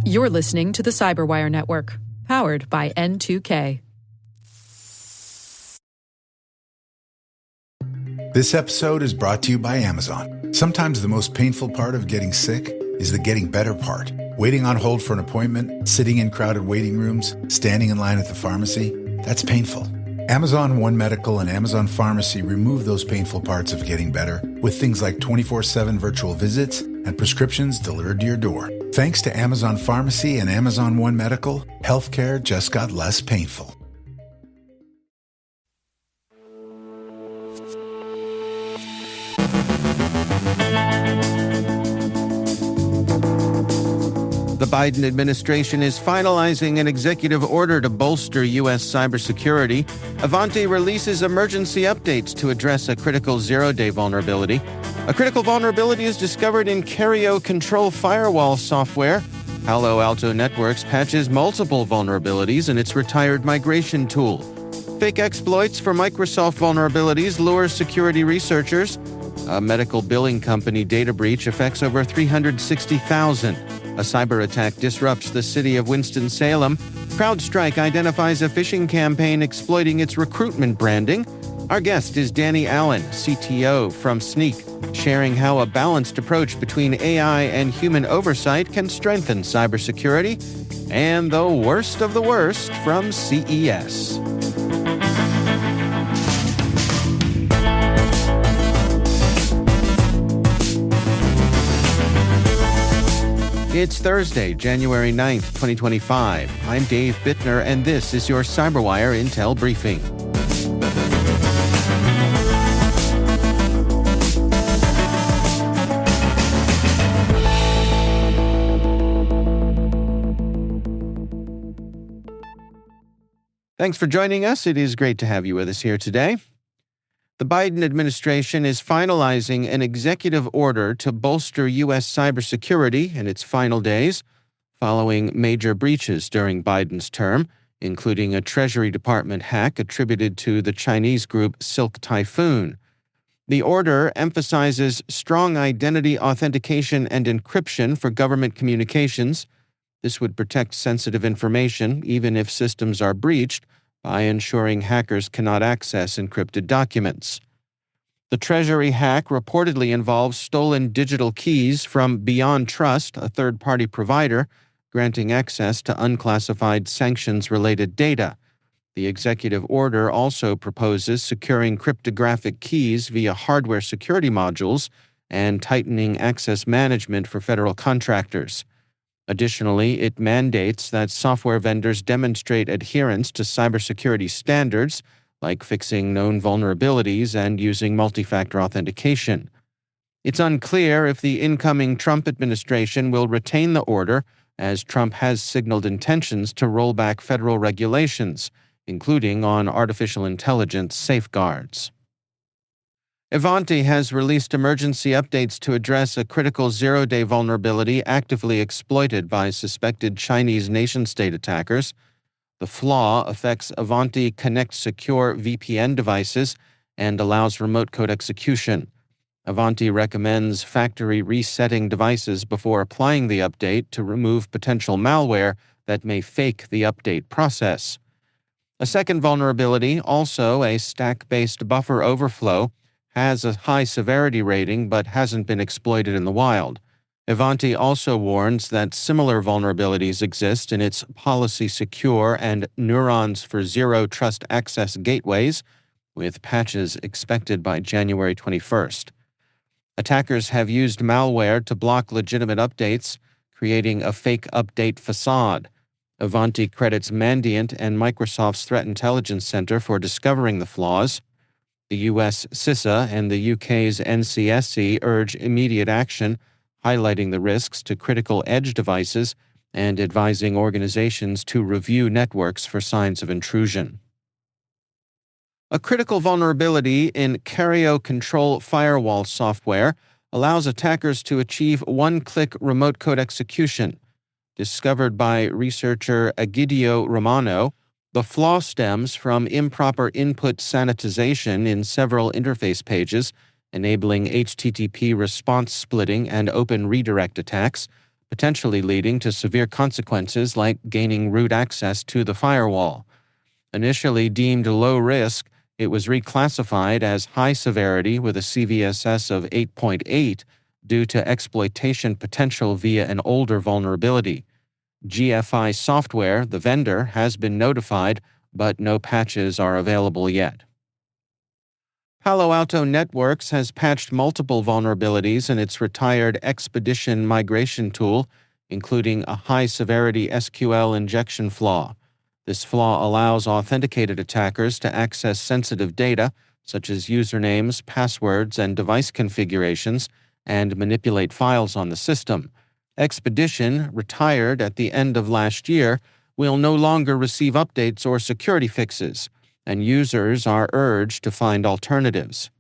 You're listening to the Cyberwire Network, powered by N2K. This episode is brought to you by Amazon. Sometimes the most painful part of getting sick is the getting better part. Waiting on hold for an appointment, sitting in crowded waiting rooms, standing in line at the pharmacy, that's painful. Amazon One Medical and Amazon Pharmacy remove those painful parts of getting better with things like 24/7 virtual visits and prescriptions delivered to your door. Thanks to Amazon Pharmacy and Amazon One Medical, healthcare just got less painful. The Biden administration is finalizing an executive order to bolster U.S. cybersecurity. Ivanti releases emergency updates to address a critical zero-day vulnerability. A critical vulnerability is discovered in Kerio Control firewall software. Palo Alto Networks patches multiple vulnerabilities in its retired migration tool. Fake exploits for Microsoft vulnerabilities lure security researchers. A medical billing company data breach affects over 360,000. A cyberattack disrupts the city of Winston-Salem. CrowdStrike identifies a phishing campaign exploiting its recruitment branding. Our guest is Danny Allen, CTO from Snyk, sharing how a balanced approach between AI and human oversight can strengthen cybersecurity. And the worst of the worst from CES. It's Thursday, January 9th, 2025. I'm Dave Bittner, and this is your CyberWire Intel Briefing. Thanks for joining us. It is great to have you with us here today. The Biden administration is finalizing an executive order to bolster U.S. cybersecurity in its final days, following major breaches during Biden's term, including a Treasury Department hack attributed to the Chinese group Silk Typhoon. The order emphasizes strong identity authentication and encryption for government communications. This would protect sensitive information, even if systems are breached, by ensuring hackers cannot access encrypted documents. The Treasury hack reportedly involves stolen digital keys from Beyond Trust, a third-party provider, granting access to unclassified sanctions-related data. The executive order also proposes securing cryptographic keys via hardware security modules and tightening access management for federal contractors. Additionally, it mandates that software vendors demonstrate adherence to cybersecurity standards, like fixing known vulnerabilities and using multi-factor authentication. It's unclear if the incoming Trump administration will retain the order, as Trump has signaled intentions to roll back federal regulations, including on artificial intelligence safeguards. Ivanti has released emergency updates to address a critical zero-day vulnerability actively exploited by suspected Chinese nation-state attackers. The flaw affects Ivanti Connect Secure VPN devices and allows remote code execution. Ivanti recommends factory resetting devices before applying the update to remove potential malware that may fake the update process. A second vulnerability, also a stack-based buffer overflow, has a high severity rating but hasn't been exploited in the wild. Ivanti also warns that similar vulnerabilities exist in its Policy Secure and Neurons for Zero Trust Access gateways, with patches expected by January 21st. Attackers have used malware to block legitimate updates, creating a fake update facade. Ivanti credits Mandiant and Microsoft's Threat Intelligence Center for discovering the flaws. The U.S. CISA and the UK's NCSC urge immediate action, highlighting the risks to critical edge devices and advising organizations to review networks for signs of intrusion. A critical vulnerability in Kerio Control firewall software allows attackers to achieve one-click remote code execution. Discovered by researcher Egidio Romano, the flaw stems from improper input sanitization in several interface pages, enabling HTTP response splitting and open redirect attacks, potentially leading to severe consequences like gaining root access to the firewall. Initially deemed low risk, it was reclassified as high severity with a CVSS of 8.8 due to exploitation potential via an older vulnerability. GFI Software, the vendor, has been notified, but no patches are available yet. Palo Alto Networks has patched multiple vulnerabilities in its retired Expedition migration tool, including a high-severity SQL injection flaw. This flaw allows authenticated attackers to access sensitive data, such as usernames, passwords, and device configurations, and manipulate files on the system. Expedition, retired at the end of last year, will no longer receive updates or security fixes, and users are urged to find alternatives.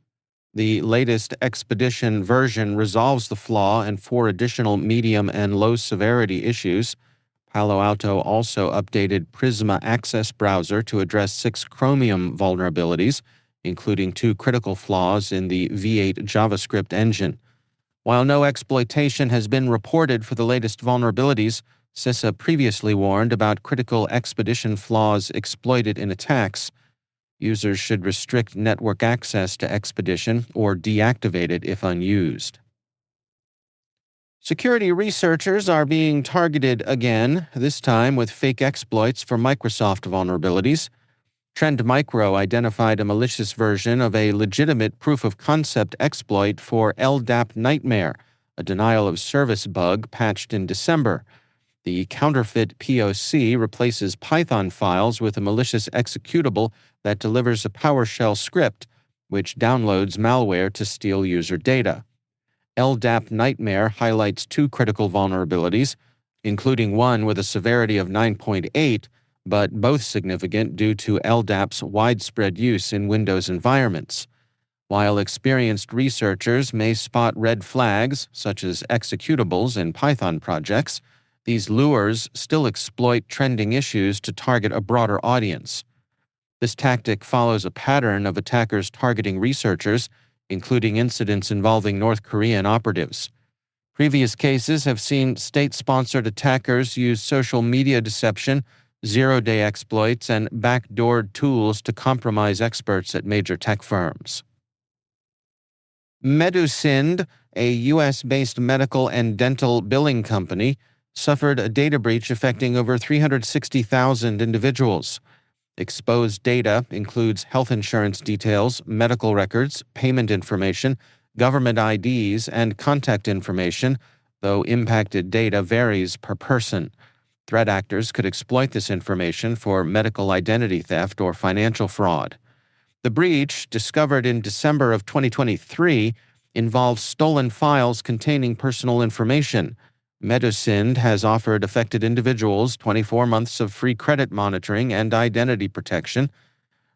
The latest Expedition version resolves the flaw and 4 additional medium and low severity issues. Palo Alto also updated Prisma Access Browser to address 6 Chromium vulnerabilities, including 2 critical flaws in the V8 JavaScript engine. While no exploitation has been reported for the latest vulnerabilities, CISA previously warned about critical Expedition flaws exploited in attacks. Users should restrict network access to Expedition or deactivate it if unused. Security researchers are being targeted again, this time with fake exploits for Microsoft vulnerabilities. Trend Micro identified a malicious version of a legitimate proof-of-concept exploit for LDAP Nightmare, a denial-of-service bug patched in December. The counterfeit POC replaces Python files with a malicious executable that delivers a PowerShell script, which downloads malware to steal user data. LDAP Nightmare highlights 2 critical vulnerabilities, including one with a severity of 9.8, but both significant due to LDAP's widespread use in Windows environments. While experienced researchers may spot red flags, such as executables in Python projects, these lures still exploit trending issues to target a broader audience. This tactic follows a pattern of attackers targeting researchers, including incidents involving North Korean operatives. Previous cases have seen state-sponsored attackers use social media deception, zero-day exploits, and backdoored tools to compromise experts at major tech firms. Medusind, a U.S.-based medical and dental billing company, suffered a data breach affecting over 360,000 individuals. Exposed data includes health insurance details, medical records, payment information, government IDs, and contact information, though impacted data varies per person. Threat actors could exploit this information for medical identity theft or financial fraud. The breach, discovered in December of 2023, involves stolen files containing personal information. Medusind has offered affected individuals 24 months of free credit monitoring and identity protection.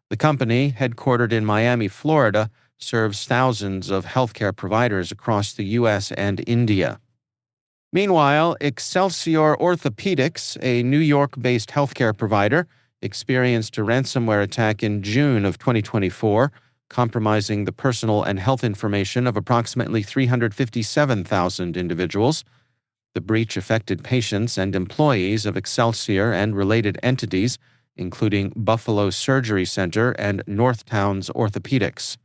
The company, headquartered in Miami, Florida, serves thousands of healthcare providers across the U.S. and India. Meanwhile, Excelsior Orthopedics, a New York-based healthcare provider, experienced a ransomware attack in June of 2024, compromising the personal and health information of approximately 357,000 individuals. The breach affected patients and employees of Excelsior and related entities, including Buffalo Surgery Center and Northtowns Orthopedics.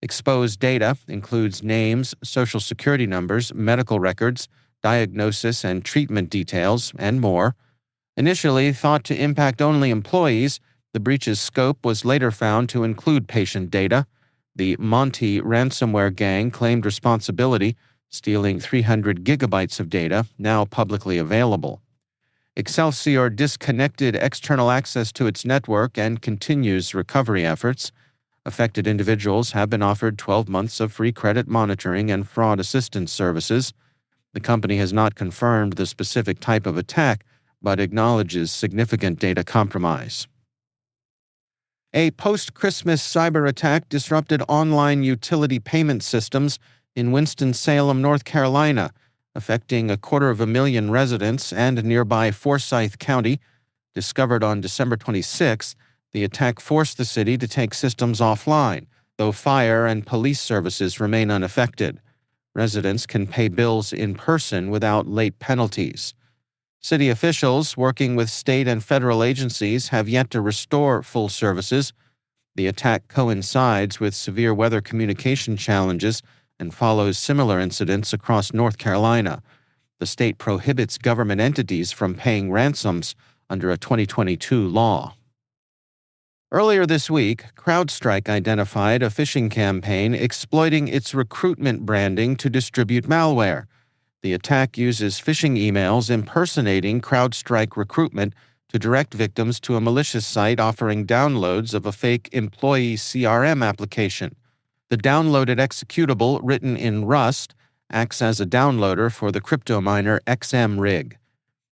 Exposed data includes names, social security numbers, medical records, diagnosis and treatment details, and more. Initially thought to impact only employees, the breach's scope was later found to include patient data. The Monty ransomware gang claimed responsibility, stealing 300 gigabytes of data, now publicly available. Excelsior disconnected external access to its network and continues recovery efforts. Affected individuals have been offered 12 months of free credit monitoring and fraud assistance services. The company has not confirmed the specific type of attack, but acknowledges significant data compromise. A post-Christmas cyber attack disrupted online utility payment systems in Winston-Salem, North Carolina, affecting 250,000 residents and nearby Forsyth County. Discovered on December 26, the attack forced the city to take systems offline, though fire and police services remain unaffected. Residents can pay bills in person without late penalties. City officials working with state and federal agencies have yet to restore full services. The attack coincides with severe weather communication challenges and follows similar incidents across North Carolina. The state prohibits government entities from paying ransoms under a 2022 law. Earlier this week, CrowdStrike identified a phishing campaign exploiting its recruitment branding to distribute malware. The attack uses phishing emails impersonating CrowdStrike recruitment to direct victims to a malicious site offering downloads of a fake employee CRM application. The downloaded executable, written in Rust, acts as a downloader for the crypto miner XMRig.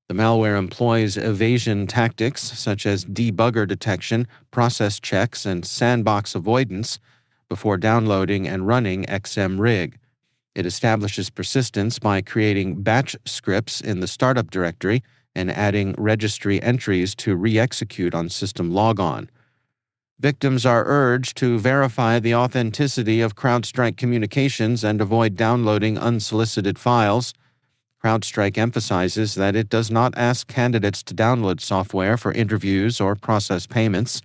The malware employs evasion tactics such as debugger detection, process checks, and sandbox avoidance before downloading and running XMRig. It establishes persistence by creating batch scripts in the startup directory and adding registry entries to re-execute on system logon. Victims are urged to verify the authenticity of CrowdStrike communications and avoid downloading unsolicited files. CrowdStrike emphasizes that it does not ask candidates to download software for interviews or process payments.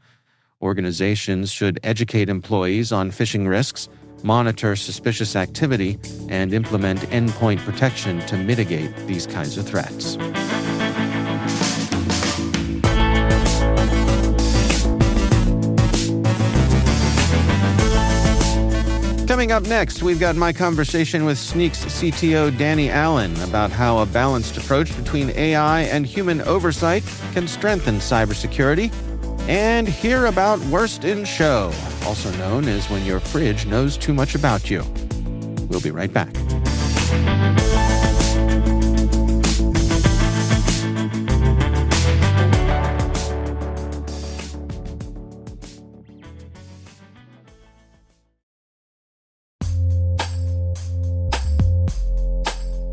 Organizations should educate employees on phishing risks, monitor suspicious activity, and implement endpoint protection to mitigate these kinds of threats. Coming up next, we've got my conversation with Snyk's CTO Danny Allen about how a balanced approach between AI and human oversight can strengthen cybersecurity, and hear about Worst in Show, also known as when your fridge knows too much about you. We'll be right back.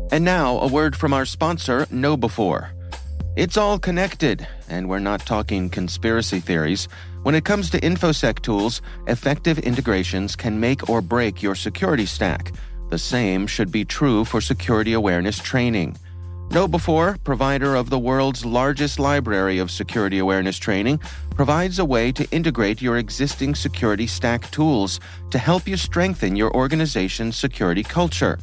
And now, a word from our sponsor, KnowBe4. It's all connected, and we're not talking conspiracy theories. When it comes to InfoSec tools, effective integrations can make or break your security stack. The same should be true for security awareness training. KnowBe4, provider of the world's largest library of security awareness training, provides a way to integrate your existing security stack tools to help you strengthen your organization's security culture.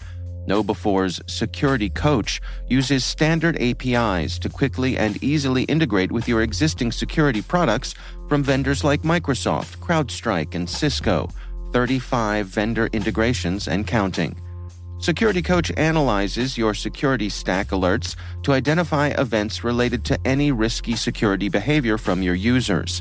KnowBe4's Security Coach uses standard APIs to quickly and easily integrate with your existing security products from vendors like Microsoft, CrowdStrike, and Cisco, 35 vendor integrations and counting. Security Coach analyzes your security stack alerts to identify events related to any risky security behavior from your users.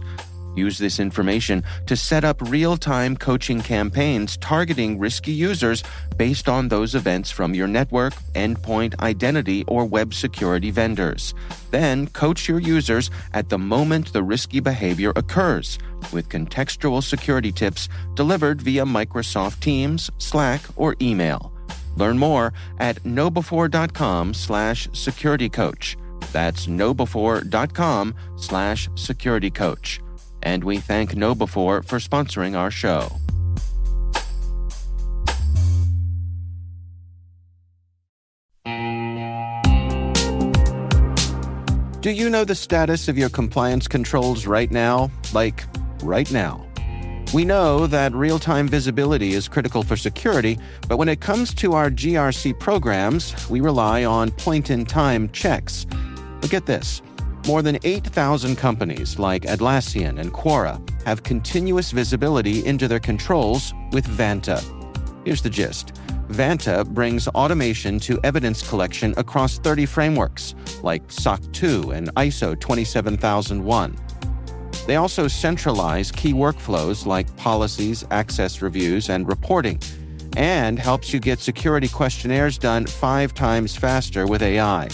Use this information to set up real-time coaching campaigns targeting risky users based on those events from your network, endpoint, identity, or web security vendors. Then coach your users at the moment the risky behavior occurs, with contextual security tips delivered via Microsoft Teams, Slack, or email. Learn more at knowbefore.com/securitycoach. That's knowbefore.com/securitycoach. And we thank KnowBe4 for sponsoring our show. Do you know the status of your compliance controls right now? Like, right now. We know that real-time visibility is critical for security, but when it comes to our GRC programs, we rely on point-in-time checks. Look at this. More than 8,000 companies like Atlassian and Quora have continuous visibility into their controls with Vanta. Here's the gist. Vanta brings automation to evidence collection across 30 frameworks, like SOC 2 and ISO 27001. They also centralize key workflows like policies, access reviews, and reporting, and helps you get security questionnaires done 5 times faster with AI.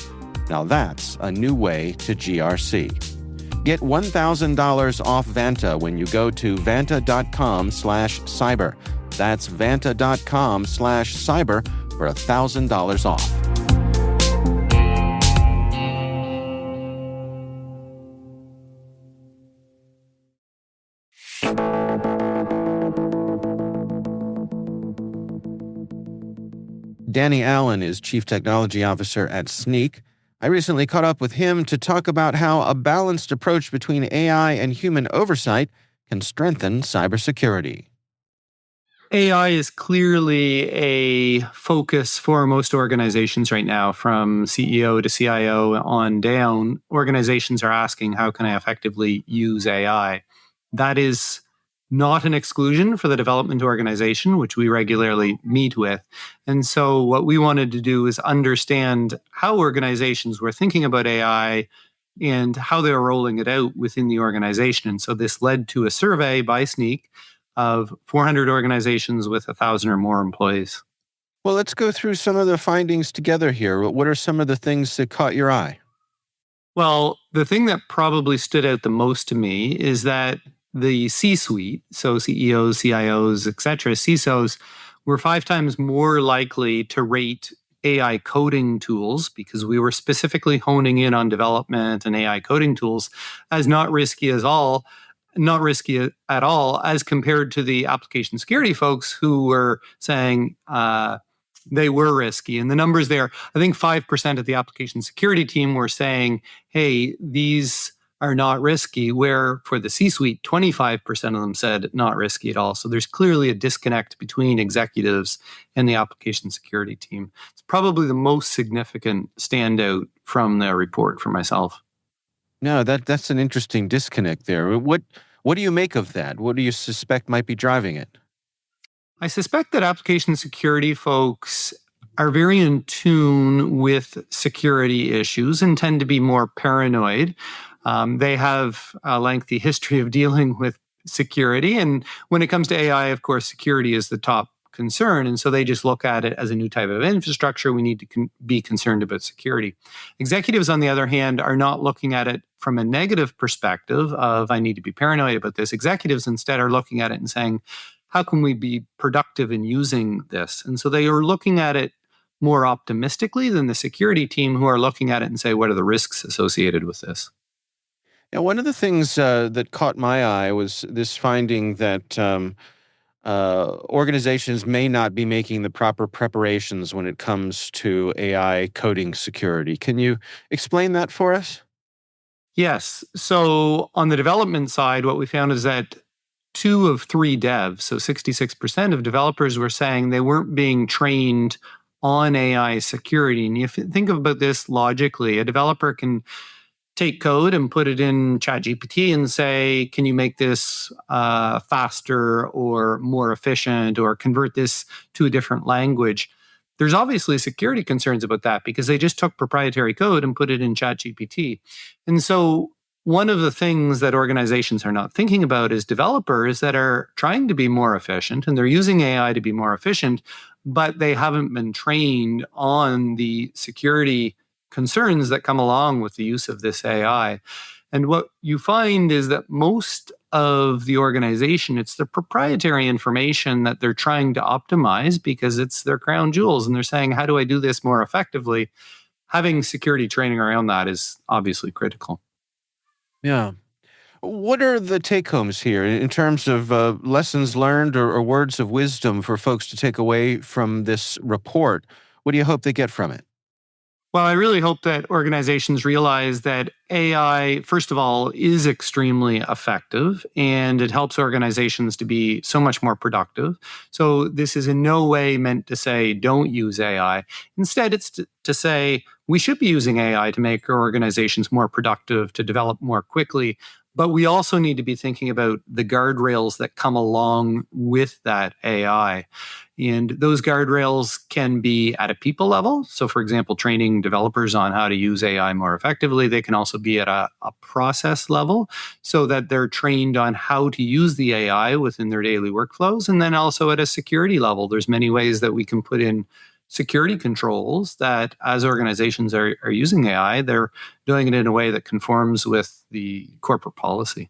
Now that's a new way to GRC. Get $1,000 off Vanta when you go to vanta.com/cyber. That's vanta.com/cyber for $1,000 off. Danny Allen is Chief Technology Officer at Snyk. I recently caught up with him to talk about how a balanced approach between AI and human oversight can strengthen cybersecurity. AI is clearly a focus for most organizations right now, from CEO to CIO on down. Organizations are asking, how can I effectively use AI? That is not an exclusion for the development organization, which we regularly meet with. And so what we wanted to do is understand how organizations were thinking about AI and how they're rolling it out within the organization. And so this led to a survey by Snyk of 400 organizations with 1,000 or more employees. Well, let's go through some of the findings together here. What are some of the things that caught your eye? Well, the thing that probably stood out the most to me is that the C-suite, so CEOs, CIOs, et cetera, CISOs, were 5 times more likely to rate AI coding tools, because we were specifically honing in on development and AI coding tools, as not risky at all, as compared to the application security folks who were saying they were risky. And the numbers there, I think 5% of the application security team were saying, hey, these are not risky, where for the C-suite, 25% of them said not risky at all. So there's clearly a disconnect between executives and the application security team. It's probably the most significant standout from the report for myself. No, that's an interesting disconnect there. What do you make of that? What do you suspect might be driving it? I suspect that application security folks are very in tune with security issues and tend to be more paranoid. They have a lengthy history of dealing with security. And when it comes to AI, of course, security is the top concern. And so they just look at it as a new type of infrastructure. We need to be concerned about security. Executives, on the other hand, are not looking at it from a negative perspective of, I need to be paranoid about this. Executives instead are looking at it and saying, how can we be productive in using this? And so they are looking at it more optimistically than the security team, who are looking at it and say, what are the risks associated with this? Now, one of the things that caught my eye was this finding that organizations may not be making the proper preparations when it comes to AI coding security. Can you explain that for us? Yes. So on the development side, what we found is that 2 of 3 devs, so 66% of developers, were saying they weren't being trained on AI security. And if you think about this logically, a developer can take code and put it in ChatGPT and say, can you make this faster or more efficient, or convert this to a different language? There's obviously security concerns about that, because they just took proprietary code and put it in ChatGPT. And so one of the things that organizations are not thinking about is developers that are trying to be more efficient, and they're using AI to be more efficient, but they haven't been trained on the security concerns that come along with the use of this AI. And what you find is that most of the organization, it's the proprietary information that they're trying to optimize because it's their crown jewels. And they're saying, how do I do this more effectively? Having security training around that is obviously critical. Yeah. What are the take-homes here in terms of lessons learned or words of wisdom for folks to take away from this report? What do you hope they get from it? Well, I really hope that organizations realize that AI, first of all, is extremely effective, and it helps organizations to be so much more productive. So this is in no way meant to say, don't use AI. Instead, it's to say, we should be using AI to make our organizations more productive, to develop more quickly. But we also need to be thinking about the guardrails that come along with that AI. And those guardrails can be at a people level. So, for example, training developers on how to use AI more effectively. They can also be at a process level, so that they're trained on how to use the AI within their daily workflows. And then also at a security level, there's many ways that we can put in security controls that, as organizations are using AI, they're doing it in a way that conforms with the corporate policy.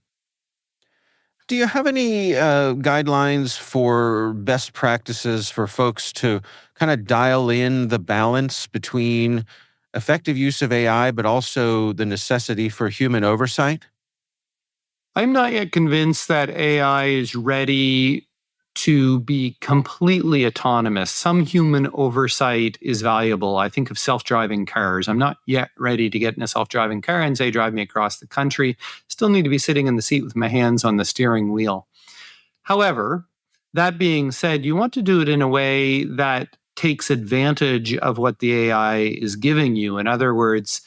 Do you have any guidelines for best practices for folks to kind of dial in the balance between effective use of AI, but also the necessity for human oversight? I'm not yet convinced that AI is ready to be completely autonomous. Some human oversight is valuable. I think of self-driving cars. I'm not yet ready to get in a self-driving car and say, drive me across the country. Still need to be sitting in the seat with my hands on the steering wheel. However, that being said, you want to do it in a way that takes advantage of what the AI is giving you. In other words,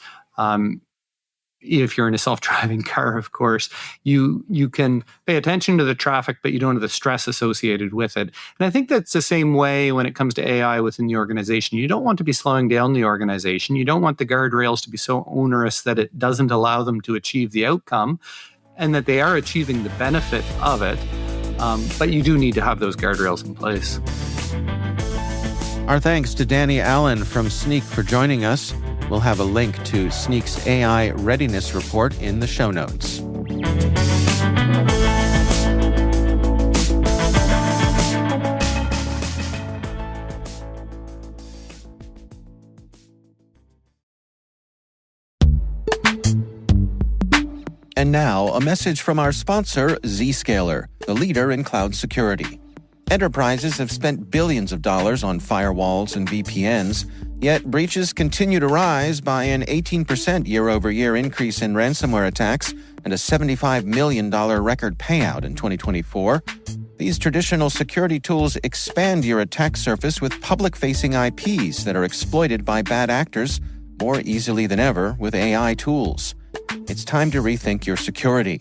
if you're in a self-driving car, of course, you can pay attention to the traffic, but you don't have the stress associated with it. And I think that's the same way when it comes to AI within the organization. You don't want to be slowing down the organization. You don't want the guardrails to be so onerous that it doesn't allow them to achieve the outcome and that they are achieving the benefit of it. But you do need to have those guardrails in place. Our thanks to Danny Allen from Snyk for joining us. We'll have a link to Snyk's AI Readiness Report in the show notes. And now, a message from our sponsor, Zscaler, the leader in cloud security. Enterprises have spent billions of dollars on firewalls and VPNs, yet breaches continue to rise by an 18% year-over-year increase in ransomware attacks and a $75 million record payout in 2024. These traditional security tools expand your attack surface with public-facing IPs that are exploited by bad actors more easily than ever with AI tools. It's time to rethink your security.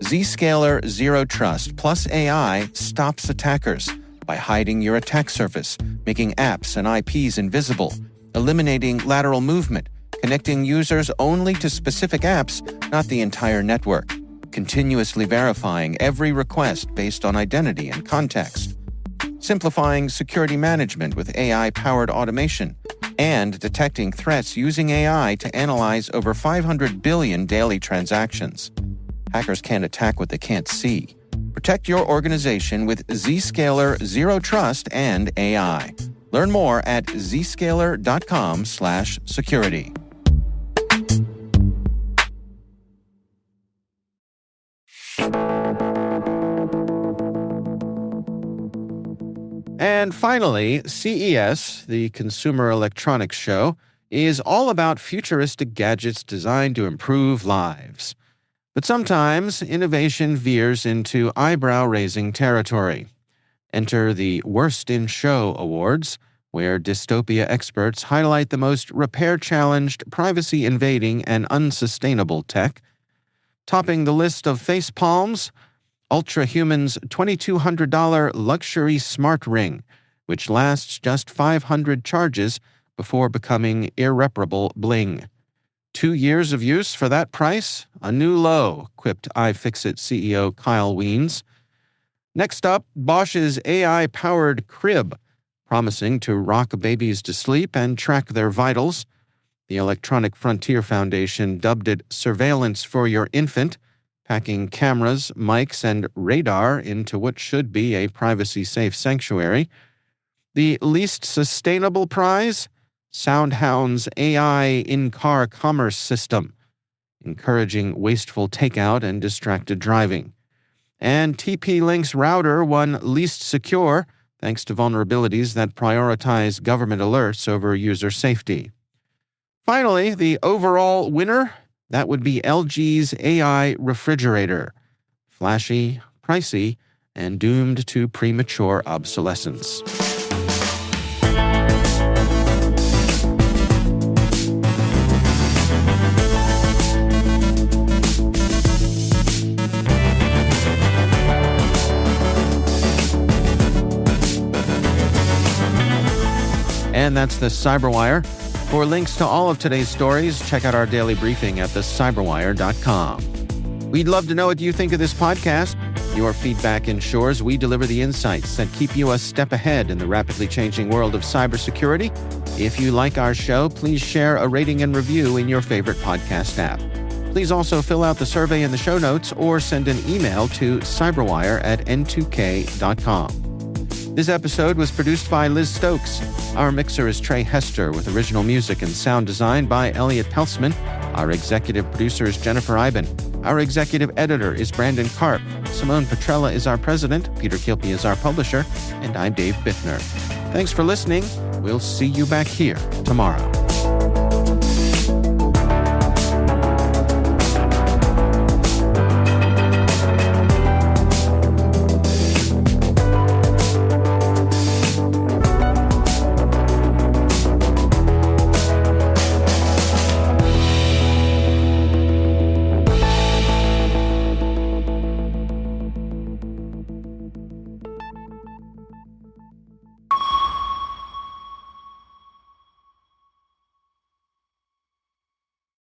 Zscaler Zero Trust plus AI stops attackers by hiding your attack surface, making apps and IPs invisible, eliminating lateral movement, connecting users only to specific apps, not the entire network, continuously verifying every request based on identity and context, simplifying security management with AI-powered automation, and detecting threats using AI to analyze over 500 billion daily transactions. Hackers can't attack what they can't see. Protect your organization with Zscaler Zero Trust and AI. Learn more at zscaler.com/security. And finally, CES, the Consumer Electronics Show, is all about futuristic gadgets designed to improve lives. But sometimes innovation veers into eyebrow-raising territory. Enter the Worst in Show Awards, where dystopia experts highlight the most repair-challenged, privacy-invading, and unsustainable tech. Topping the list of face palms, Ultrahuman's $2,200 luxury smart ring, which lasts just 500 charges before becoming irreparable bling. 2 years of use for that price? A new low, quipped iFixit CEO Kyle Wiens. Next up, Bosch's AI-powered crib, promising to rock babies to sleep and track their vitals. The Electronic Frontier Foundation dubbed it surveillance for your infant, packing cameras, mics, and radar into what should be a privacy-safe sanctuary. The least sustainable prize? SoundHound's AI in-car commerce system, encouraging wasteful takeout and distracted driving. And TP-Link's router won least secure, thanks to vulnerabilities that prioritize government alerts over user safety. Finally, the overall winner? That would be LG's AI refrigerator. Flashy, pricey, and doomed to premature obsolescence. And that's the Cyberwire. For links to all of today's stories, check out our daily briefing at thecyberwire.com. We'd love to know what you think of this podcast. Your feedback ensures we deliver the insights that keep you a step ahead in the rapidly changing world of cybersecurity. If you like our show, please share a rating and review in your favorite podcast app. Please also fill out the survey in the show notes or send an email to cyberwire@n2k.com. This episode was produced by Liz Stokes. Our mixer is Trey Hester with original music and sound design by Elliot Peltzman. Our executive producer is Jennifer Iben. Our executive editor is Brandon Karp. Simone Petrella is our president, Peter Kilpie is our publisher, and I'm Dave Bittner. Thanks for listening. We'll see you back here tomorrow.